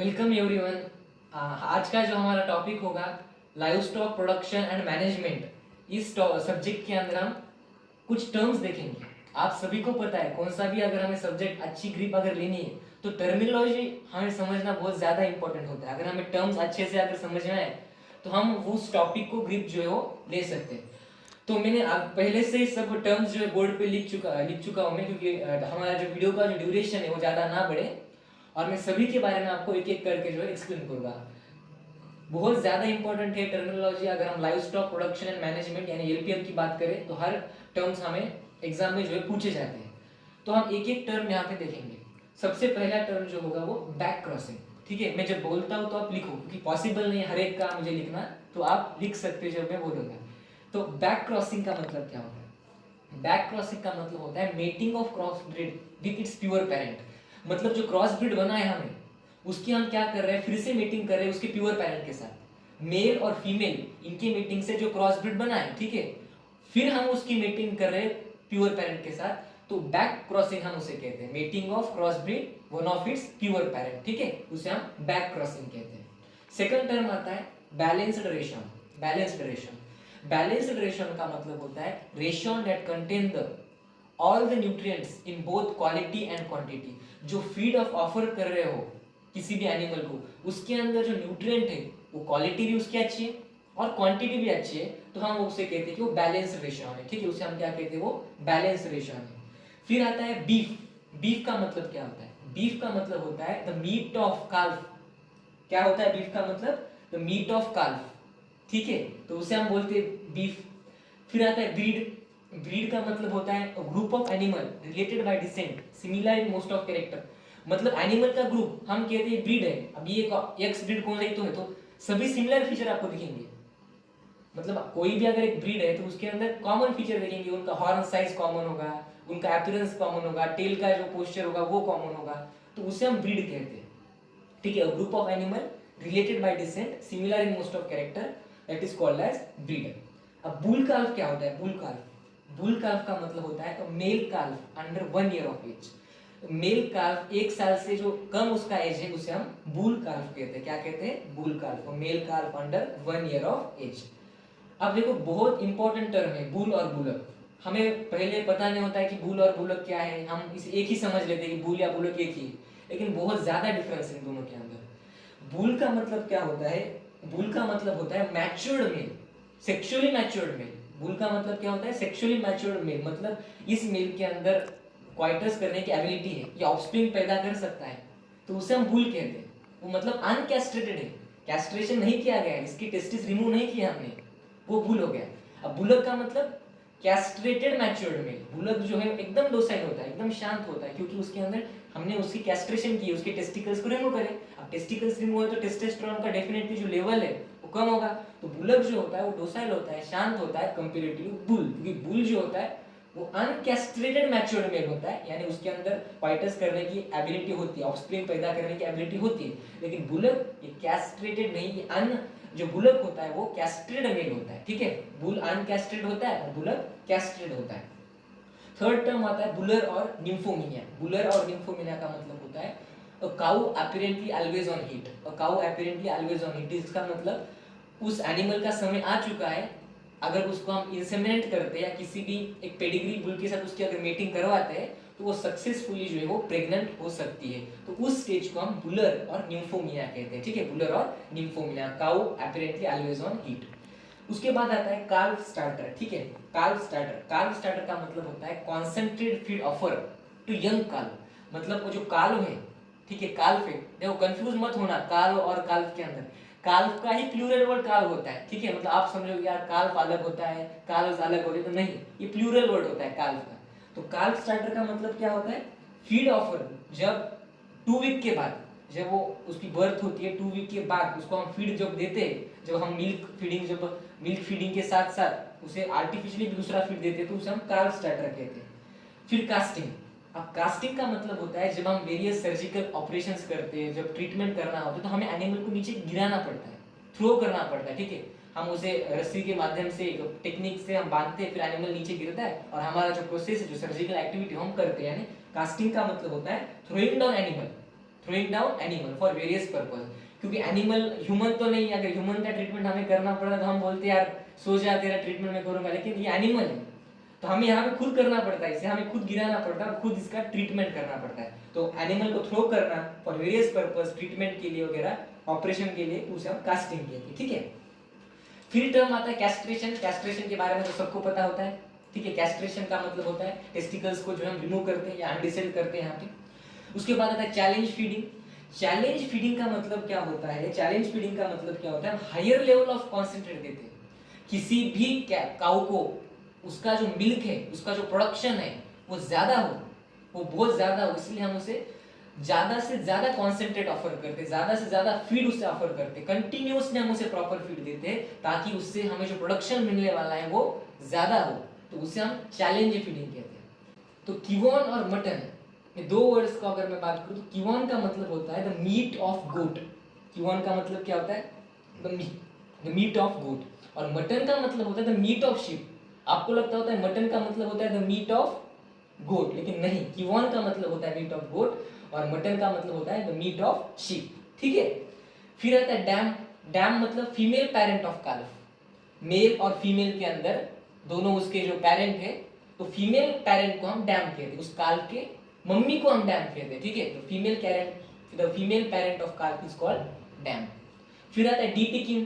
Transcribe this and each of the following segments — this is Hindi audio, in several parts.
Welcome everyone. आज का जो हमारा टॉपिक होगा live stock production and management. इस सब्जेक्ट के अंदर हम कुछ टर्म्स देखेंगे। आप सभी को पता है कौन सा भी अगर हमें सब्जेक्ट अच्छी ग्रिप अगर लेनी है तो टर्मिनोलॉजी हमें समझना बहुत ज़्यादा इंपॉर्टेंट होता है। अगर हमें टर्म्स अच्छे से अगर समझ में आए तो हम उस टॉपिक को ग्रिप जो है वो ले सकते हैं। तो मैंने पहले से ही सब टर्म्स जो है बोर्ड पे लिख चुका हूँ मैं, क्योंकि हमारा जो वीडियो का जो ड्यूरेशन है वो ज़्यादा ना बढ़े और मैं सभी के बारे में आपको एक एक करके जो है एक्सप्लेन करूंगा। बहुत ज़्यादा इंपॉर्टेंट है टर्मिनोलॉजी। अगर हम live stock production and management यानी एलपीएम की बात करें तो हर टर्म्स हमें एग्जाम में जो है पूछे जाते हैं। तो हम एक एक टर्म यहाँ पे देखेंगे। सबसे पहला टर्म जो होगा वो बैक क्रॉसिंग। ठीक है, मैं जब बोलता हूँ तो आप लिखो, क्योंकि पॉसिबल नहीं है हर एक का मुझे लिखना, तो आप लिख सकते हो जब मैं बोलूँगा। तो बैक क्रॉसिंग का मतलब क्या होता है? बैक क्रॉसिंग का मतलब होता है mating of cross breed with its pure parent. मतलब जो क्रॉस ब्रीड बना है हमें, उसकी हम क्या कर रहे हैं, फिर से मीटिंग कर रहे हैं उसके प्योर पेरेंट के साथ। मेल और फीमेल इनकी मीटिंग से जो क्रॉस ब्रीड बना है, ठीक है, फिर हम उसकी मीटिंग कर रहे हैं प्योर पेरेंट के साथ, तो बैक क्रॉसिंग हम उसे कहते हैं। Meeting of cross breed one of its pure parent, ठीक है, उसे हम बैक क्रॉसिंग कहते हैं। सेकंड टर्म आता है balanced ration. Balanced ration, balanced ration का मतलब होता है ration that contain the all the nutrients in both quality and quantity. जो फीड ऑफ ऑफर कर रहे हो किसी भी एनिमल को, उसके अंदर जो न्यूट्रिएंट है वो क्वालिटी भी उसकी अच्छी है और क्वांटिटी भी अच्छी है, तो हम उसे कहते हैं कि वो बैलेंस रेशियो है। ठीक है, उसे हम क्या कहते हैं, वो बैलेंस रेशियो है। फिर आता है बीफ। बीफ का मतलब क्या होता है? बीफ का मतलब होता है द मीट ऑफ काल्फ। क्या होता है बीफ का मतलब? द मीट ऑफ काल्फ, ठीक है, तो उसे हम बोलते हैं बीफ। फिर आता है ब्रीड। ब्रीड का मतलब होता है group of animal related by descent similar in most of character. मतलब एनिमल का ग्रुप हम कहते हैं ब्रीड है। अब ये एक्स ब्रीड कौन सा ही तो है, तो सभी सिमिलर फीचर आपको दिखेंगे। मतलब कोई भी अगर एक ब्रीड है तो उसके अंदर कॉमन फीचर देखेंगे। उनका हॉर्न साइज कॉमन होगा, उनका अपीयरेंस कॉमन होगा, टेल का जो पोस्चर होगा वो कॉमन होगा, तो उसे हम ब्रीड कहते हैं। ठीक है, group of animal related by descent similar in most of character, that is called as breed. अब बुल काल्फ क्या होता है? बुल काल्फ, बुल काल्फ का मतलब होता है male calf under 1 year of age. Male calf 1 साल से जो कम उसका एज है उसे हम बुल काल्फ कहते हैं। क्या कहते हैं? Bull calf. Male calf under 1 year of age. अब देखो, बहुत इंपॉर्टेंट टर्म है बुल और बुलक। हमें पहले पता नहीं होता है कि बुल और बुलक क्या है, हम इसे एक ही समझ लेते हैं कि बुल या बुलक एक ही है, लेकिन बहुत ज्यादा डिफरेंस है इन दोनों के अंदर। बुल का मतलब क्या होता है? बुल का मतलब होता है matured male, sexually matured male. Bull का मतलब क्या होता है? Sexually matured male. मतलब इस मेल के अंदर क्वाइटस करने की एबिलिटी है, या ऑफस्प्रिंग पैदा कर सकता है, तो उसे हम बुल कहते हैं। वो मतलब अनकैस्ट्रेटेड है, कैस्ट्रेशन नहीं किया गया है, इसकी टेस्टिस रिमूव नहीं किया हमने, वो बुल हो गया। अब बुलक का मतलब कैस्ट्रेटेड मैच्योर्ड मेल। बुलक जो है एकदम डोसाइल होता है, एकदम शांत होता है, क्योंकि उसके अंदर हमने उसकी कैस्ट्रेशन की, उसके टेस्टिकल्स को रिमूव करे। अब टेस्टिकल्स रिमूव है तो टेस्टोस्टेरोन का डेफिनेटली जो लेवल है वो कम होगा। तो बुलक जो होता है वो डोसाइल होता है, शांत होता है कंपैरेटिवली बुल, क्योंकि बुल जो होता है वो अनकैस्ट्रेटेड मैच्योर्ड मेल होता है, यानी उसके अंदर फाइटस करने की एबिलिटी होती है, ऑफस्प्रिंग पैदा करने की एबिलिटी होती है। लेकिन बुलक ये कैस्ट्रेटेड नहीं, ये अन जो बुलक होता है वो कैस्ट्रेड मेल होता है। ठीक है, बुल अनकैस्ट्रेड होता है और बुलक कैस्ट्रेड होता है। थर्ड टर्म आता है बुलर और निम्फोमिनिया। बुलर और निम्फोमिनिया का मतलब होता है a cow apparently always on heat, a cow apparently always on heat। इसका मतलब उस एनिमल का समय आ चुका है, अगर उसको हम इंसेमिनेट करते हैं या किसी भी एक पेडिग्री बुल के साथ उसकी अगर मेटिंग करवाते हैं तो वो सक्सेसफुली जो है वो प्रेग्नेंट हो सकती है। तो उस स्टेज को हम बुलर और निम्फोमिनिया कहते हैं। ठीक है, बुलर और nymphomania, cow apparently always on heat. उसके बाद आता है काल्फ स्टार्टर। ठीक है, काल्फ स्टार्टर, काल्फ स्टार्टर का मतलब होता है concentrate feed offer to young calf. मतलब वो जो काल्व है, ठीक है, काल्फ है, देखो कंफ्यूज मत होना काल्व और काल्फ के अंदर। काल्फ का ही प्लूरल वर्ड काल्व होता है। ठीक है, मतलब आप समझोगे यार काल्फ अलग होता है, काल्व अलग होते हैं, तो नहीं, ये प्लूरल वर्ड होता है काल्फ का। तो काल्फ स्टार्टर का मतलब क्या होता है? फीड ऑफर, जब 2 वीक के बाद, जब वो उसकी बर्थ होती है 2 वीक के बाद उसको हम फीड जब देते हैं, जब हम मिल्क फीडिंग, जब मिल्क फीडिंग के साथ साथ उसे आर्टिफिशियली दूसरा फीड देते हैं तो उसे हम काल्फ स्टार्टर कहते हैं। फिर कास्टिंग। अब कास्टिंग का मतलब होता है जब हम वेरियस सर्जिकल ऑपरेशंस करते हैं, जब ट्रीटमेंट करना होता है तो हमें एनिमल को नीचे गिराना पड़ता है, थ्रो करना पड़ता है। ठीक है, हम उसे रस्सी के माध्यम से टेक्निक से हम बांधते हैं, फिर एनिमल नीचे गिरता है और हमारा जो प्रोसेस है, जो सर्जिकल एक्टिविटी हम करते हैं, यानी कास्टिंग का मतलब होता है throwing down animal. Throwing down animal for various purpose, क्योंकि एनिमल ह्यूमन तो नहीं है, अगर ह्यूमन का ट्रीटमेंट हमें करना पड़ा तो हम बोलते यार सो जा तेरा ट्रीटमेंट मैं करूंगा, लेकिन ये एनिमल है तो हमें यहाँ पे खुद करना पड़ता है, इसे हमें खुद गिराना पड़ता है और खुद इसका ट्रीटमेंट करना पड़ता है। तो एनिमल को थ्रो करना फॉर वेरियस पर्पस, ट्रीटमेंट के लिए वगैरह, ऑपरेशन के लिए, उसे हम कास्टिंग कहते हैं, ठीक है। फिर टर्म आता है कैस्ट्रेशन। कैस्ट्रेशन के बारे में तो सबको पता होता है, ठीक है। कैस्ट्रेशन का मतलब होता है टेस्टिकल्स को जो हम रिमूव करते हैं या अनडिसेंड करते हैं यहाँ पे। उसके बाद आता है चैलेंज फीडिंग। चैलेंज फीडिंग का मतलब क्या होता है? चैलेंज फीडिंग का मतलब क्या होता है? हम हायर लेवल ऑफ कॉन्सेंट्रेट देते हैं किसी भी काऊ को, उसका जो मिल्क है, उसका जो प्रोडक्शन है वो ज्यादा हो, वो बहुत ज्यादा हो, इसलिए हम उसे ज्यादा से ज्यादा कॉन्सेंट्रेट ऑफर करते, ज्यादा से ज्यादा फीड उससे ऑफर करते, कंटिन्यूअसली हम उसे प्रॉपर फीड देते हैं ताकि उससे हमें जो प्रोडक्शन मिलने वाला है वो ज्यादा हो, तो उसे हम चैलेंज फीडिंग कहते हैं। तो कीवॉन और मटन, ये दो वर्ड्स का अगर मैं बात करूं तो कीवॉन का मतलब होता है the meat of goat. Chevon का मतलब क्या होता है? The meat of goat. और मटन का मतलब होता है द मीट ऑफ शीप। आपको लगता होता है मटन का मतलब होता है द मीट ऑफ गोट, लेकिन नहीं, कीवॉन का मतलब होता है मीट ऑफ गोट और मटन का मतलब होता है द मीट ऑफ शीप, ठीक है। फिर आता है डैम। डैम मतलब female parent of calf. Male और फीमेल के अंदर दोनों उसके जो पेरेंट है, तो फीमेल पेरेंट को हम डैम कहते हैं, उस काल्फ के मम्मी को हम डैम कहते हैं, ठीक है। तो female parent, the female parent of काल्फ is called dam. फिर आता है डी टिकिंग।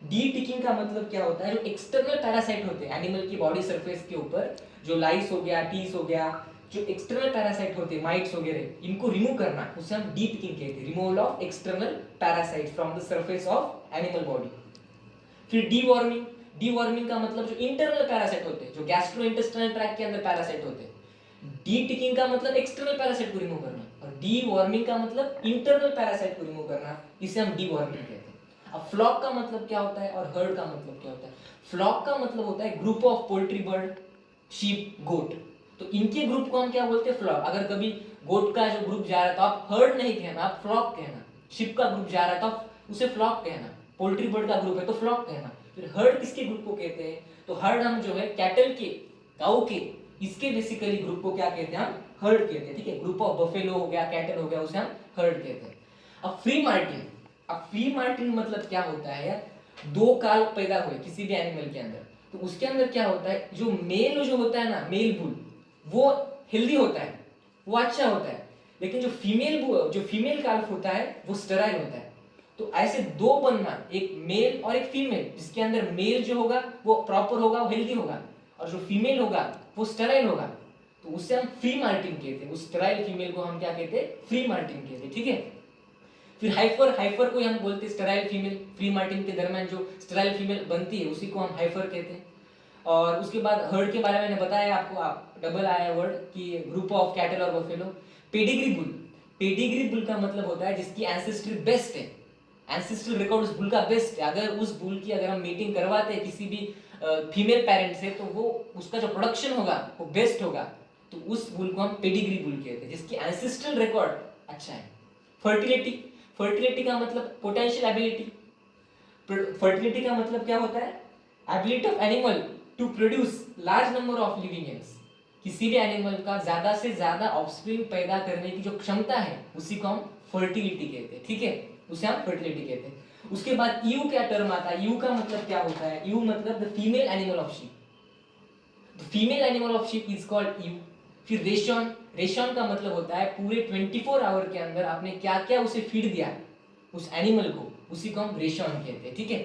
डी टिकिंग का मतलब क्या होता है? जो एक्सटर्नल पैरासाइट होते हैं एनिमल की बॉडी सरफेस के ऊपर, जो लाइस हो गया, टीस हो गया, जो एक्सटर्नल पैरासाइट होते हैं, माइट्स वगैरह, इनको रिमूव करना, उसे हम डी टिकिंग कहते हैं, removal of external parasite from the surface of animal body. फिर डीवॉर्मिंग। डीवॉर्मिंग का मतलब जो इंटरनल पैरासाइट होते हैं, जो गैस्ट्रोइंटेस्टाइनल ट्रैक्ट के अंदर पैरासाइट होते हैं। डी टिकिंग का मतलब एक्सटर्नल पैरासाइट को रिमूव करना और डीवॉर्मिंग का मतलब इंटरनल पैरासाइट को रिमूव करना, इसे हम डीवॉर्मिंग कहते हैं। अब फ्लॉक का मतलब क्या होता है और हर्ड का मतलब क्या होता है? फ्लॉक का मतलब होता है group of poultry bird, sheep, goat, तो इनके ग्रुप को हम क्या बोलते हैं? फ्लॉक। अगर कभी गोट का जो ग्रुप जा रहा है तो आप हर्ड नहीं कहना, आप फ्लॉक कहना। शिप का ग्रुप जा रहा है तो आप उसे फ्लॉक कहना। पोल्ट्री बर्ड का ग्रुप है तो फ्लॉक कहना। फिर हर्ड किसके ग्रुप को कहते हैं? तो हर्ड हम जो है कैटल के, काऊ के, इसके बेसिकली ग्रुप को क्या कहते हैं? हम हर्ड कहते हैं, ठीक है। ग्रुप ऑफ बफेलो हो गया, कैटल हो गया, उसे हम हर्ड कहते हैं। अब फ्री मार्टिन। अब फ्री मार्टिन मतलब क्या होता है यार? दो काल पैदा हुए किसी भी एनिमल के अंदर, तो उसके अंदर क्या होता है? जो मेल जो होता है ना, मेल बुल, वो हेल्दी होता है, वो अच्छा होता है, लेकिन जो फीमेल काल्फ होता है वो स्टेराइल होता है। तो ऐसे दो बनना, एक मेल और एक फीमेल, जिसके अंदर मेल जो होगा वो प्रॉपर होगा, वो हेल्दी होगा, और जो फीमेल होगा वो स्टेराइल होगा, तो उससे हम फ्री मार्टिन कहते हैं। उस स्टेराइल फीमेल को हम क्या कहते हैं? फ्री मार्टिन कहते हैं, ठीक है। फिर हाइफर को हम बोलते हैं स्टेराइल फीमेल। फ्री मार्टिन के दरमियान जो स्टेराइल फीमेल बनती है उसी को हम हाइफर कहते हैं। और उसके बाद हर्ड के बारे में मैंने बताया आपको, आप डबल आया वर्ड कि ग्रुप ऑफ कैटल और buffalo. Pedigree bull. Pedigree bull का मतलब होता है जिसकी एंसेस्ट्री बेस्ट है, एंसेस्ट्रल रिकॉर्ड उस बुल का बेस्ट है। अगर उस बुल की अगर हम मीटिंग करवाते हैं किसी भी फीमेल पेरेंट से, तो वो उसका जो प्रोडक्शन होगा वो बेस्ट होगा, तो उस बुल को हम पेडिग्री बुल कहते हैं, जिसकी एंसेस्ट्रल रिकॉर्ड अच्छा है। फर्टिलिटी। फर्टिलिटी का मतलब पोटेंशियल एबिलिटी। फर्टिलिटी का मतलब क्या होता है? Ability of animal to produce large number of living eggs. किसी भी एनिमल का ज्यादा से ज्यादा ऑफस्प्रिंग पैदा करने की जो क्षमता है उसी को हम फर्टिलिटी कहते हैं, ठीक है, उसे हम फर्टिलिटी कहते हैं। उसके बाद यू क्या टर्म आता है? यू का मतलब क्या होता है? यू मतलब the female animal of sheep. The female animal of sheep is called you. फिर रेशॉन। रेशॉन का मतलब होता है पूरे 24 आवर के अंदर आपने क्या क्या उसे फीड दिया उस एनिमल को, उसी को हम रेशॉन कहते हैं, ठीक है।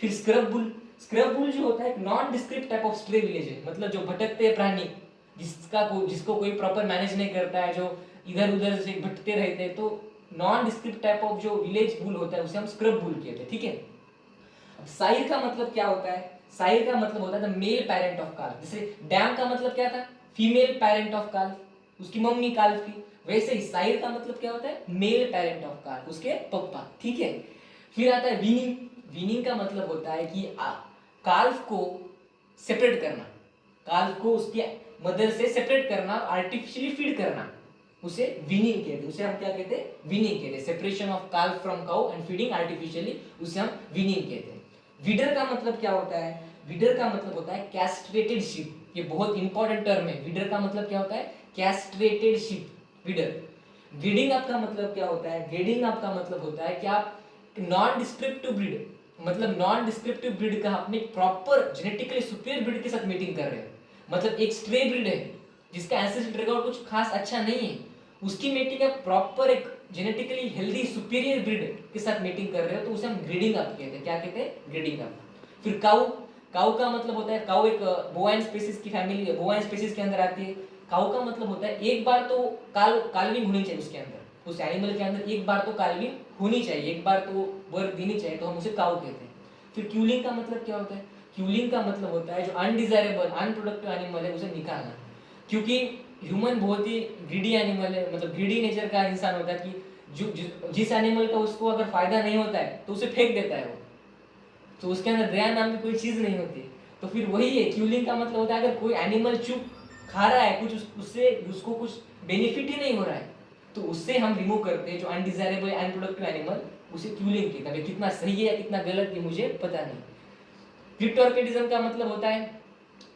फिर स्क्रब बुल। स्क्रब बुल जो होता है एक non describe type of stray village है, मतलब जो भटकते प्राणी, जिसको कोई प्रॉपर मैनेज नहीं करता है, जो इधर उधर से भटकते रहते हैं, तो नॉन डिस्क्रिप्ट टाइप ऑफ जो विलेज बुल होता है उसे हम स्क्रब बुल कहते हैं, ठीक है। अब साइर का मतलब क्या होता है? साइर का मतलब होता है द मेल पेरेंट ऑफ काल्फ। जैसे डैम का मतलब क्या था? फीमेल पेरेंट ऑफ काल्फ, उसकी मम्मी काल्फ की। वैसे ही साइर का मतलब क्या होता है? मेल पेरेंट ऑफ काल्फ, उसके पप्पा, ठीक है। फिर आता है वीनिंग। वीनिंग का मतलब होता है कि काल्फ को सेपरेट करना, काल्फ को उसके मदर से सेपरेट करना, आर्टिफिशियली फीड करना, उसे वीनिंग कहते हैं। उसे हम क्या कहते हैं? वीनिंग कहते हैं। Separation of काल्फ from cow and feeding artificially, उसे हम वीनिंग कहते हैं। विडर का मतलब क्या होता है? विडर का मतलब होता है कैस्ट्रेटेड शीप। ये बहुत इंपॉर्टेंट टर्म है। विडर का मतलब क्या होता है? Castrated sheep, weeder. ब्रीडिंग आपका मतलब क्या होता है? ब्रीडिंग आपका मतलब होता है कि आप नॉन डिस्क्रिप्टिव ब्रीड, मतलब नॉन डिस्क्रिप्टिव ब्रीड का अपने प्रॉपर जेनेटिकली सुपीरियर ब्रीड के साथ मीटिंग कर रहे हो। मतलब एक स्ट्रे ब्रीड है जिसका एंसेस्ट्रल रिकॉर्ड कुछ खास अच्छा नहीं है, उसकी मीटिंग आप प्रॉपर एक जेनेटिकली हेल्दी सुपीरियर ब्रीड के साथ मीटिंग कर रहे हो, तो उसे हम ग्रीडिंग अप कहते हैं। क्या कहते हैं? Grading up. फिर काऊ, काऊ का मतलब होता है, काऊ एक बोवाइन स्पीसीज की फैमिली है, बोवाइन स्पीसीज के अंदर आती है। काऊ का मतलब होता है एक बार तो काल्विंग होनी चाहिए उसके अंदर, उस एनिमल के अंदर एक बार तो काल्विंग होनी चाहिए, एक बार तो बर्थ देनी चाहिए, तो हम उसे काऊ कहते हैं। फिर क्यूलिंग का मतलब क्या होता है? क्यूलिंग का मतलब होता है जो अनडिजायरेबल अनप्रोडक्टिव एनिमल है उसे निकालना। क्योंकि ह्यूमन बहुत ही ग्रीडी एनिमल है, मतलब ग्रीडी नेचर का इंसान होता है कि जिस एनिमल का उसको अगर फायदा नहीं होता है तो उसे फेंक देता है वो, तो उसके अंदर दया नाम की कोई चीज नहीं होती। तो फिर वही है, क्यूलिंग का मतलब होता है अगर कोई एनिमल चुप खा रहा है कुछ, उससे उसको कुछ बेनिफिट ही नहीं हो रहा है, तो उससे हम रिमूव करते हैं जो अनडिजायरेबल अनप्रोडक्टिव एनिमल, उसे क्यूलिंग कहते हैं। कितना सही है या कितना गलत है मुझे पता नहीं। क्रिप्टोर्किडिज्म का मतलब होता है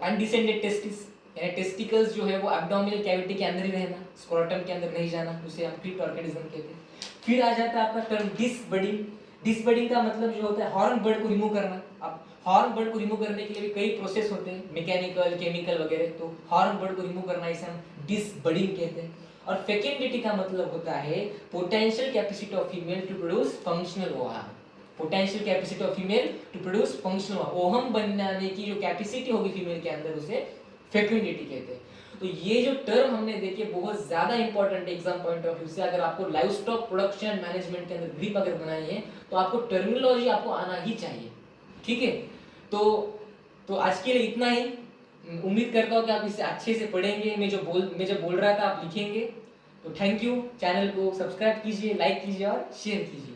अनडिसेंडेड टेस्टिस, यानी टेस्टिकल्स जो है वो एब्डोमिनल कैविटी के अंदर ही रहना, स्क्रोटम के अंदर नहीं जाना, उसे हम क्रिप्टोर्किडिज्म कहते हैं। फिर आ जाता है आपका टर्म डिसबडिंग। डिसबडिंग का मतलब जो होता है हॉर्न बर्ड को रिमूव करना। अब हॉर्न बर्ड को रिमूव करने के लिए भी कई प्रोसेस होते हैं, मैकेनिकल, केमिकल वगैरह, तो हॉर्न बर्ड को रिमूव करना इसे हम डिसबडिंग कहते हैं। और फेकेंडिटी का मतलब होता है potential capacity of female to produce functional ovum. Potential capacity of female to produce functional ovum बनाने की जो कैपेसिटी होगी फीमेल के अंदर, उसे फेकेंडिटी कहते हैं। तो ये जो टर्म हमने देखे बहुत ज्यादा important exam point of view से, अगर आपको लाइव स्टॉक प्रोडक्शन मैनेजमेंट के अंदर ग्रिप अगर बनानी है तो आपको टर्मिनोलॉजी आपको आना ही चाहिए। ठीक है, तो आज के लिए इतना ही। उम्मीद करता हूँ कि आप इसे अच्छे से पढ़ेंगे, मैं जो बोल रहा था आप लिखेंगे। तो थैंक यू। चैनल को सब्सक्राइब कीजिए, लाइक कीजिए और शेयर कीजिए।